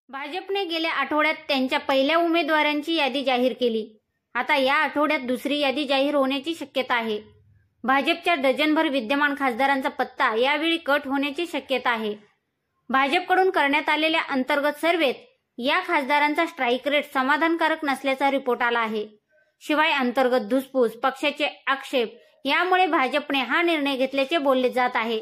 भाजपने गेल्या आठवड्यात त्यांच्या पहिल्या उमेदवारांची यादी जाहीर केली. आता या आठवड्यात दुसरी यादी जाहीर होण्याची शक्यता आहे. भाजपच्या डझनभर विद्यमान खासदारांचा पत्ता यावेळी कट होण्याची शक्यता आहे. भाजपकडून करण्यात आलेल्या अंतर्गत सर्व्हेत या खासदारांचा स्ट्राईक रेट समाधानकारक नसल्याचा रिपोर्ट आला आहे. शिवाय अंतर्गत धुसफूस, पक्षाचे आक्षेप यामुळे भाजपने हा निर्णय घेतल्याचे बोलले जात आहे.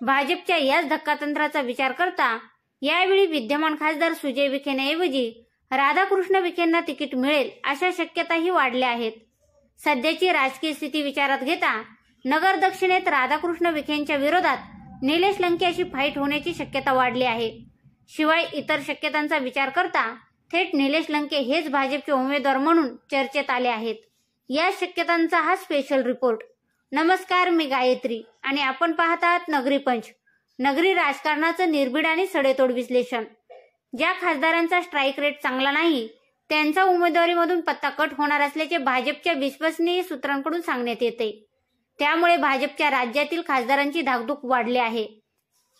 भाजपच्या याच धक्कातंत्राचा विचार करता यावेळी विद्यमान खासदार सुजय विखेंऐवजी राधाकृष्ण विखेंना तिकीट मिळेल अशा शक्यताही वाढल्या आहेत. सध्याची राजकीय स्थिती विचारात घेता नगर दक्षिणेत राधाकृष्ण विखेंच्या विरोधात निलेश लंके अशी फाईट होण्याची शक्यता वाढली आहे. शिवाय इतर शक्यतांचा विचार करता थेट निलेश लंके हेच भाजपचे उमेदवार म्हणून चर्चेत आले आहेत. या शक्यतांचा हा स्पेशल रिपोर्ट. नमस्कार, मी गायत्री आणि आपण पाहत आहात नगरी पंच. नगरी राजकारणाचं निर्भीड आणि सडेतोड विश्लेषण. ज्या खासदारांचा स्ट्राईक रेट चांगला नाही त्यांचा उमेदवारीमधून पत्ता कट होणार असल्याचे भाजपच्या विश्वसनीय सूत्रांकडून सांगण्यात येते. त्यामुळे भाजपच्या राज्यातील खासदारांची धाकधूक वाढली आहे.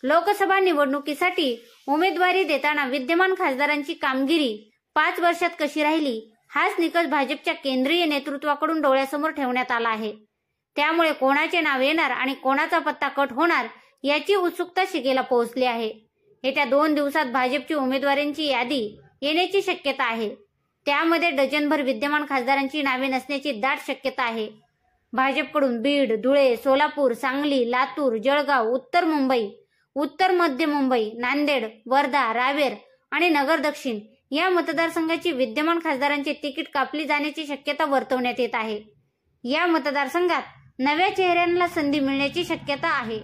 लोकसभा निवडणुकीसाठी उमेदवारी देताना विद्यमान खासदारांची कामगिरी 5 वर्षात कशी राहिली हाच निकष भाजपच्या केंद्रीय नेतृत्वाकडून डोळ्यासमोर ठेवण्यात आला आहे. त्यामुळे कोणाचे नाव येणार आणि कोणाचा पत्ता कट होणार याची उत्सुकता शिगेला पोहोचली आहे. येत्या 2 दिवसात भाजपची उमेदवारांची यादी येण्याची शक्यता आहे. त्यामध्ये डझनभर विद्यमान खासदारांची नावे नसण्याची दाट शक्यता आहे. भाजपकडून बीड, धुळे, सोलापूर, सांगली, लातूर, जळगाव, उत्तर मुंबई, उत्तर मध्य मुंबई, नांदेड, वर्धा, रावेर आणि नगर दक्षिण या मतदारसंघाची विद्यमान खासदारांची तिकीट कापली जाण्याची शक्यता वर्तवण्यात येत आहे. या मतदारसंघात नव्या चेहऱ्यांना संधी मिळण्याची शक्यता आहे.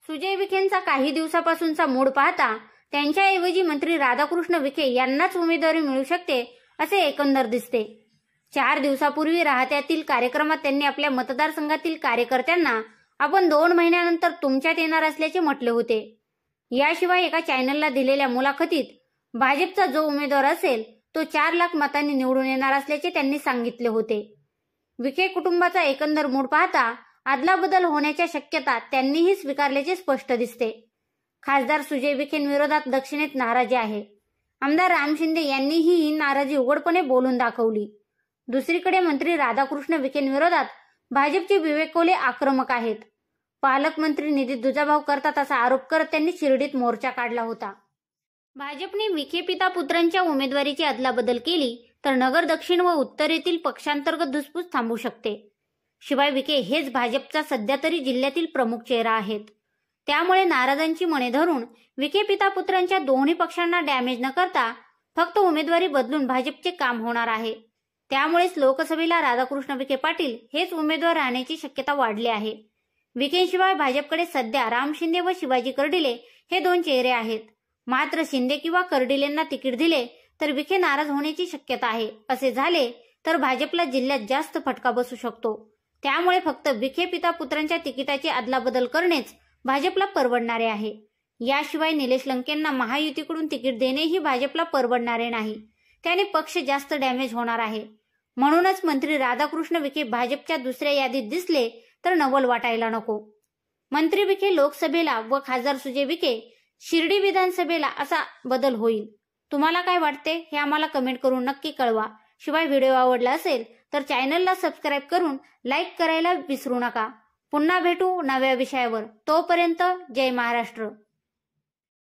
सुजय विखेंचा काही दिवसापासूनचा मूड पाहता त्यांच्याऐवजी मंत्री राधाकृष्ण विखे यांनाच उमेदवारी मिळू शकते असे एकंदर दिसते. 4 दिवसापूर्वी राहत्यातील कार्यक्रमात त्यांनी आपल्या मतदारसंघातील कार्यकर्त्यांना आपण 2 महिन्यानंतर तुमच्यात येणार असल्याचे म्हटले होते. याशिवाय एका चॅनलला दिलेल्या मुलाखतीत भाजपचा जो उमेदवार असेल तो 4 लाख मतांनी निवडून येणार असल्याचे त्यांनी सांगितले होते. विखे कुटुंबाचा एकंदर मूड पाहता अदलाबदल होण्याच्या शक्यता त्यांनीही स्वीकारल्याचे स्पष्ट दिसते. खासदार सुजय विखेंविरोधात दक्षिणेत नाराजी आहे. आमदार राम शिंदे यांनीही ही नाराजी उघडपणे बोलून दाखवली. दुसरीकडे मंत्री राधाकृष्ण विखेंविरोधात भाजपचे विवेक कोले आक्रमक आहेत. पालकमंत्री निधी दुजाभाव करतात असा आरोप करत त्यांनी शिर्डीत मोर्चा काढला होता. भाजपने विखे पिता पुत्रांच्या उमेदवारीची अदलाबदल केली तर नगर दक्षिण व उत्तरेतील पक्षांतर्गत धुसफूस थांबू शकते. शिवाय विखे हेच भाजपचा सध्या तरी जिल्ह्यातील प्रमुख चेहरा आहेत. त्यामुळे नाराजांची मणे धरून विखे पिता पुत्रांच्या दोन्ही पक्षांना डॅमेज न करता फक्त उमेदवारी बदलून भाजपचे काम होणार आहे. त्यामुळेच लोकसभेला राधाकृष्ण विखे पाटील हेच उमेदवार राहण्याची शक्यता वाढली आहे. विखेंशिवाय भाजपकडे सध्या राम शिंदे व शिवाजी कर्डिले हे 2 चेहरे आहेत. मात्र शिंदे किंवा कर्डिलेंना तिकीट दिले तर विखे नाराज होण्याची शक्यता आहे. असे झाले तर भाजपला जिल्ह्यात जास्त फटका बसू शकतो. त्यामुळे फक्त विखे पिता पुत्रांच्या तिकिटाची अदलाबदल करणेच भाजपला परवडणारे आहे. याशिवाय निलेश लंकेंना महायुतीकडून तिकीट देणेही भाजपला परवडणारे नाही. त्याने पक्ष जास्त डॅमेज होणार आहे. म्हणूनच मंत्री राधाकृष्ण विखे भाजपच्या दुसऱ्या यादीत दिसले तर नवल वाटायला नको. मंत्री विखे लोकसभेला व खासदार सुजय विखे शिर्डी विधानसभेला असा बदल होईल. तुम्हाला काय वाटते हे आम्हाला कमेंट करून नक्की कळवा. शिवाय व्हिडिओ आवडला असेल तर चॅनलला सबस्क्राईब करून लाईक करायला विसरू नका. पुन्हा भेटू नव्या विषयावर. तोपर्यंत जय महाराष्ट्र.